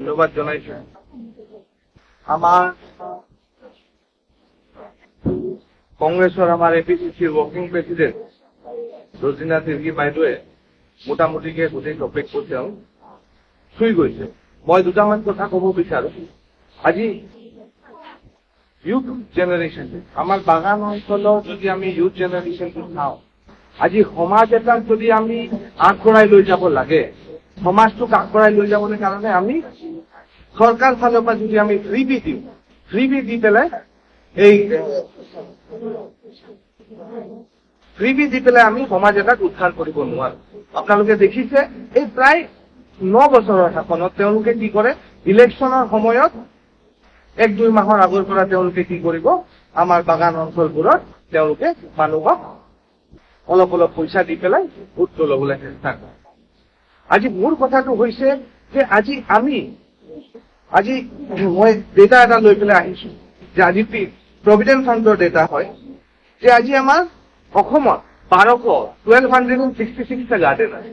ধন্যবাদ জনাইছো। আমাৰ কংগ্ৰেছৰ আমাৰ এপিচিচিৰ ৱৰ্কিং প্ৰেচিডেণ্ট ৰজিনা তিৰ্কী বাইদেৱে মোটামুটিকে গোটেই টপিকটো তেওঁ চুই গৈছে। মই দুটামান কথা ক'ব বিচাৰো। আজি ইউথ জেনেৰেশ্যন, আমাৰ বাগান অঞ্চলৰ যদি আমি ইউথ জেনেৰেশ্যনটো চাওঁ, আজি সমাজ এটাক যদি আমি আগবঢ়াই লৈ যাব লাগে, সমাজটোক আগবঢ়াই লৈ যাবলৈ কাৰণে আমি চৰকাৰ ফালৰ পৰা যদি আমি ফ্ৰীবি দি পেলাই আমি সমাজ এটাক উদ্ধাৰ কৰিব নোৱাৰো। আপোনালোকে দেখিছে এই প্ৰায় 9 বছৰৰ শাসনত তেওঁলোকে কি কৰে, ইলেকশ্যনৰ সময়ত 1-2 মাহৰ আগৰ পৰা তেওঁলোকে কি কৰিব, আমাৰ বাগান অঞ্চলবোৰত তেওঁলোকে মানুহক অলপ পইচা দি পেলাই ভোট ল'বলৈ চেষ্টা কৰে। আজি মোৰ কথাটো হৈছে যে আজি মই ডেটা এটা লৈ পেলাই আহিছো যে আজি প্ৰভিডেণ্ট ফাণ্ডৰ ডেটা হয় যে আজি আমাৰ অসমত 1266টা গাৰ্ডেন আছে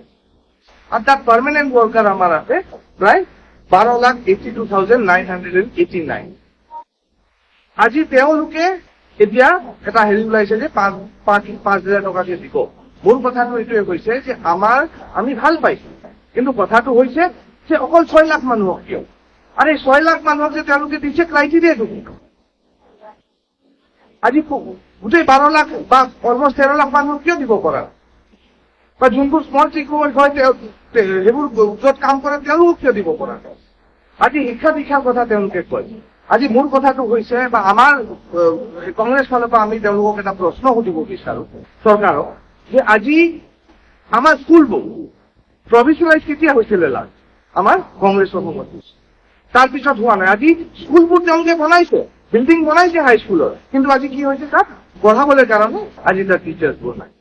আৰু তাত পাৰ্মানেণ্ট ৱৰ্কাৰ আমাৰ আছে প্ৰায় 12,82,989। আজি তেওঁলোকে এতিয়া এটা ওলাইছে যে 5,000 টকাকে দিব। মোৰ কথাটো এইটোৱে হৈছে যে আমি ভাল পাইছো, কিন্তু কথাটো হৈছে যে অকল 6 লাখ মানুহক কিয়, আৰু এই 6 লাখ মানুহক যে তেওঁলোকে দিছে ক্ৰাইটেৰিয়াটো কি? আজি গোটেই 12 লাখ বা অলমষ্ট 13 লাখ মানুহক কিয় দিব পৰা, বা যোনবোৰ স্মল চিকিউৰ হয় সেইবোৰ য'ত কাম কৰে তেওঁলোকক কিয় দিব পৰা? আজি শিক্ষা দীক্ষাৰ কথা তেওঁলোকে কয়। আজি মোৰ কথাটো হৈছে বা আমাৰ কংগ্ৰেছ ফালৰ পৰা আমি তেওঁলোকক এটা প্ৰশ্ন সুধিব বিচাৰো চৰকাৰক যে আজি আমাৰ স্কুলবোৰ প্ৰভিচনেলাইজ কেতিয়া হৈছিলে লাষ্ট? আমাৰ কংগ্ৰেছৰ সময়ত। তাৰপিছত হোৱা নাই। আজি স্কুলবোৰ তেওঁলোকে বনাইছে, বিল্ডিং বনাইছে হাইস্কুলৰ, কিন্তু আজি কি হৈছে তাত পঢ়াবলৈ কাৰণে আজি তাত টিচাৰ্ছবোৰ নাই।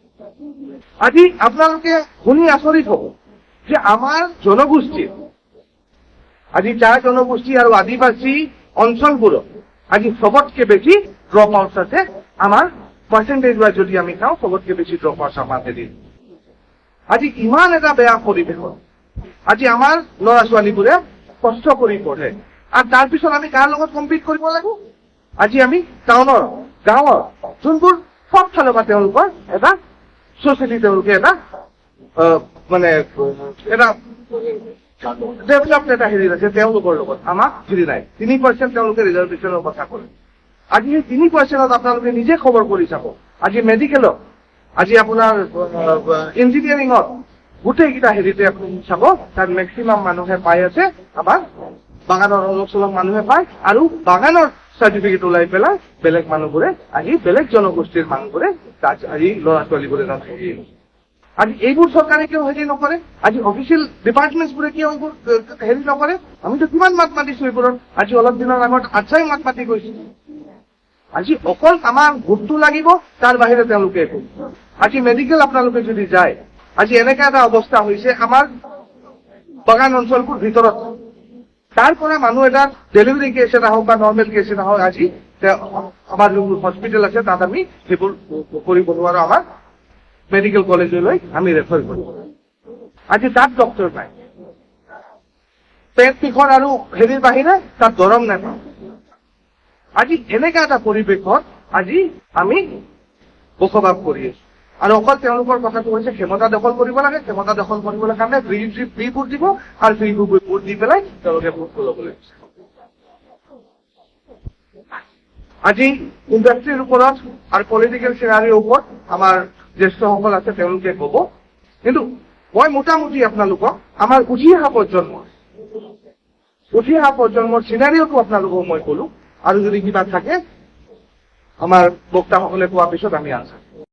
আজি আপোনালোকে শুনি আচৰিত হ'ব যে আমাৰ জনগোষ্ঠীৰ আজি চাহ জনগোষ্ঠী আৰু আদিবাসী অঞ্চলবোৰত আজি সবতকে বেছি ড্ৰপ আউটছ আছে। আমাৰ পাৰ্চেণ্টেজ ৱাইজ যদি আমি চাওঁ সবতকে বেছি ড্ৰপ আউটছ আমাৰ হেৰিত। আজি ইমান এটা বেয়া পৰিৱেশত আজি আমাৰ ল'ৰা ছোৱালীবোৰে কষ্ট কৰি পঢ়ে, আৰু তাৰপিছত আমি কাৰ লগত কম্পিট কৰিব লাগিব? আজি আমি টাউনৰ গাঁৱৰ যোনবোৰ সব ফালৰ পৰা তেওঁলোকৰ এটা ছ'চাইটি, তেওঁলোকে এটা মানে এটা ডেভেলপড এটা হেৰি আছে, তেওঁলোকৰ লগত আমাক হেৰি নাই। 3% তেওঁলোকে ৰিজাৰ্ভেশ্যনৰ কথা কয়। আজি সেই 3%ত আপোনালোকে নিজে খবৰ কৰি চাব। আজি মেডিকেলত, আজি আপোনাৰ ইঞ্জিনিয়াৰিঙত গোটেইকেইটা হেৰিতে আপুনি চাব তাত মেক্সিমাম মানুহে পাই আছে আমাৰ বাগানৰ অলপ চলপ মানুহে পায়, আৰু বাগানৰ চাৰ্টিফিকেট ওলাই পেলাই বেলেগ মানুহবোৰে আহি বেলেগ জনগোষ্ঠীৰ মানুহবোৰে তাত আজি ল'ৰা ছোৱালীবোৰে তাত আজি এইবোৰ চৰকাৰে কিয় হেৰি নকৰে? আজি অফিচিয়েল ডিপাৰ্টমেণ্টছবোৰে কিয় এইবোৰ হেৰি নকৰে? আমিতো কিমান মাত মাতিছো এইবোৰত। আজি অলপ দিনৰ আগত আচ্ছাই মাত মাতি গৈছে। আজি অকল আমাৰ ভোটটো লাগিব, তাৰ বাহিৰে তেওঁলোকে একো। আজি মেডিকেল আপোনালোকে যদি যায়, আজি এনেকা এটা অৱস্থা হৈছে আমাৰ বাগান অঞ্চলবোৰ ভিতৰত, তাৰ পৰা মানুহ এটা ডেলিভাৰী কেছ এটা হওক বা নৰ্মেল কেছ এটা হওক, আজি আমাৰ যোনবোৰ হস্পিটেল আছে তাত আমি সেইবোৰ কৰিব নোৱাৰো। আমাৰ মেডিকেল কলেজলৈ আমি ৰেফাৰ কৰোঁ। আজি তাত ডক্টৰ নাই, পেট বিষৰ আৰু হেৰিৰ বাহিৰে তাত দৰম নাপাওঁ। আজি এনেকা এটা পৰিৱেশত আজি আমি বসবাস কৰি আছো, আৰু অকল তেওঁলোকৰ কথাটো হৈছে ক্ষমতা দখল কৰিব লাগে। ক্ষমতা দখল কৰিবলৈ কাৰণে ফ্ৰী ভোট দিব, আৰু ফ্ৰী ভোট দি পেলাই তেওঁলোকে ভোট ল'বলৈ বিচাৰে। আজি ইণ্ডাষ্ট্ৰীৰ ওপৰত আৰু পলিটিকেল চিনাৰীৰ ওপৰত আমাৰ জ্যেষ্ঠসকল আছে, তেওঁলোকে ক'ব। কিন্তু মই মোটামুটি আপোনালোকক আমাৰ উঠি অহা প্ৰজন্মৰ চিনাৰীওটো আপোনালোকক মই ক'লো, আৰু যদি কিবা থাকে আমাৰ বক্তাসকলে কোৱাৰ পিছত আমি আনচাৰ